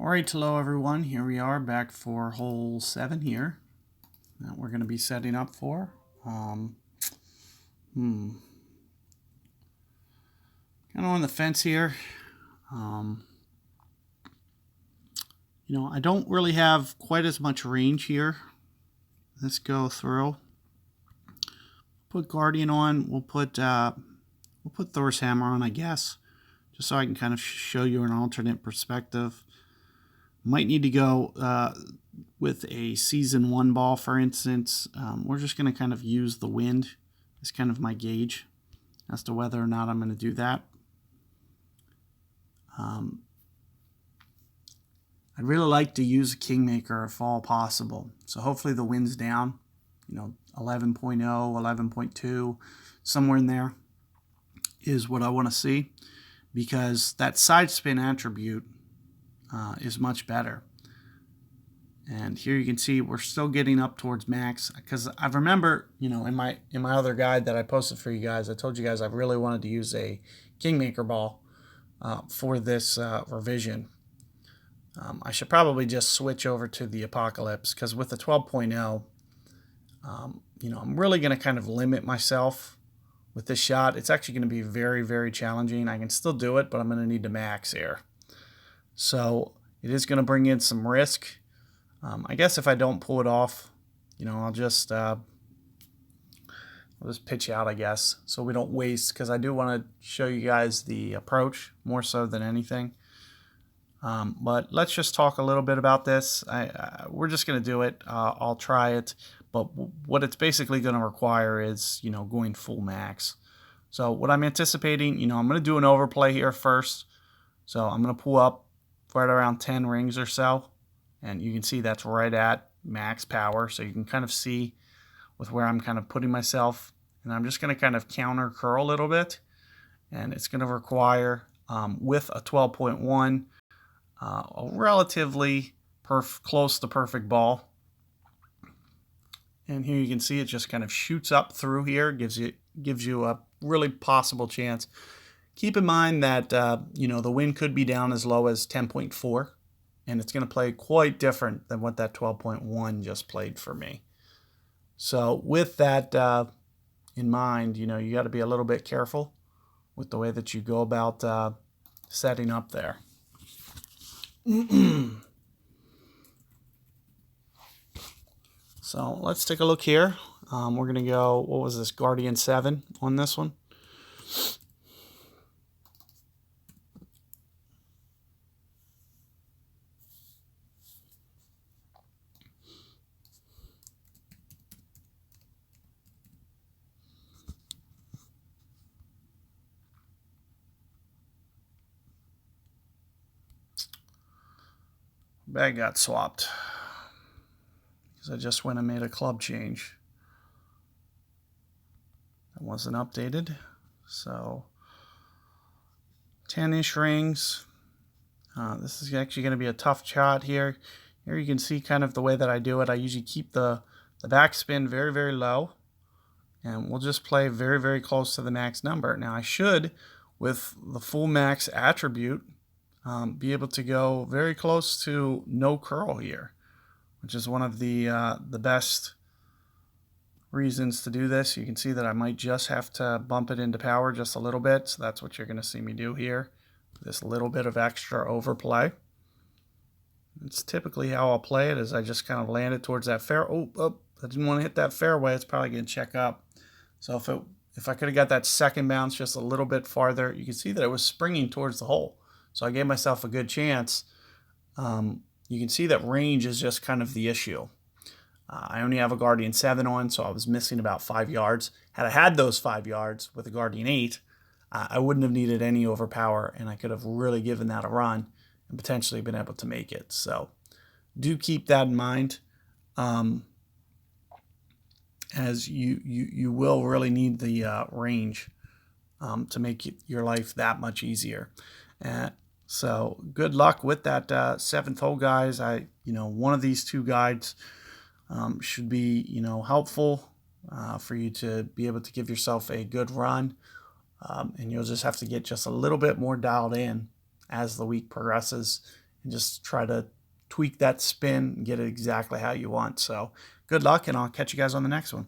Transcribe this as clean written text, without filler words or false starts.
Alright, hello everyone. Here we are back for hole 7 here that we're going to be setting up for. Kind of on the fence here. I don't really have quite as much range here. Let's go through. Put Guardian on. We'll put Thor's Hammer on, I guess, just so I can kind of show you an alternate perspective. Might need to go with a season 1 ball, for instance. We're just going to kind of use the wind as kind of my gauge as to whether or not I'm going to do that. I'd really like to use a Kingmaker if all possible. So hopefully the wind's down, 11.0, 11.2, somewhere in there is what I want to see, because that side spin attribute is much better. And here you can see we're still getting up towards max, because I remember, in my other guide that I posted for you guys, I told you guys I really wanted to use a Kingmaker ball for this revision. I should probably just switch over to the Apocalypse, because with the 12.0, I'm really going to kind of limit myself with this shot. It's actually going to be very, very challenging. I can still do it, but I'm going to need to max here. So it is going to bring in some risk. I guess if I don't pull it off, I'll just pitch out, I guess, so we don't waste, because I do want to show you guys the approach more so than anything. But let's just talk a little bit about this. We're just going to do it. I'll try it. But what it's basically going to require is, going full max. So what I'm anticipating, I'm going to do an overplay here first. So I'm going to pull up right around 10 rings or so. And you can see that's right at max power. So you can kind of see with where I'm kind of putting myself. And I'm just going to kind of counter curl a little bit. And it's going to require, with a 12.1, a relatively close to perfect ball. And here you can see it just kind of shoots up through here, gives you a really possible chance. Keep in mind that the wind could be down as low as 10.4, and it's going to play quite different than what that 12.1 just played for me. So with that in mind, you got to be a little bit careful with the way that you go about setting up there. So let's take a look here. We're going to go, what was this, Guardian 7 on this one. Bag got swapped because I just went and made a club change that wasn't updated. So 10-ish rings. This is actually going to be a tough shot here. Here you can see kind of the way that I do it. I usually keep the backspin very, very low, and we'll just play very, very close to the max number. Now I should, with the full max attribute, be able to go very close to no curl here, which is one of the best reasons to do this. You can see that I might just have to bump it into power just a little bit, so that's what you're going to see me do here. This little bit of extra overplay. It's typically how I'll play it, is I just kind of land it towards that fair. Oh, I didn't want to hit that fairway. It's probably going to check up. So if I could have got that second bounce just a little bit farther, you can see that it was springing towards the hole. So I gave myself a good chance. You can see that range is just kind of the issue. I only have a Guardian 7 on, so I was missing about 5 yards. Had I had those 5 yards with a Guardian 8, I wouldn't have needed any overpower, and I could have really given that a run and potentially been able to make it. So do keep that in mind, as you will really need the range to make your life that much easier. So good luck with that 7th hole, guys. One of these two guides should be helpful for you to be able to give yourself a good run, and you'll just have to get just a little bit more dialed in as the week progresses, and just try to tweak that spin and get it exactly how you want. So good luck, and I'll catch you guys on the next one.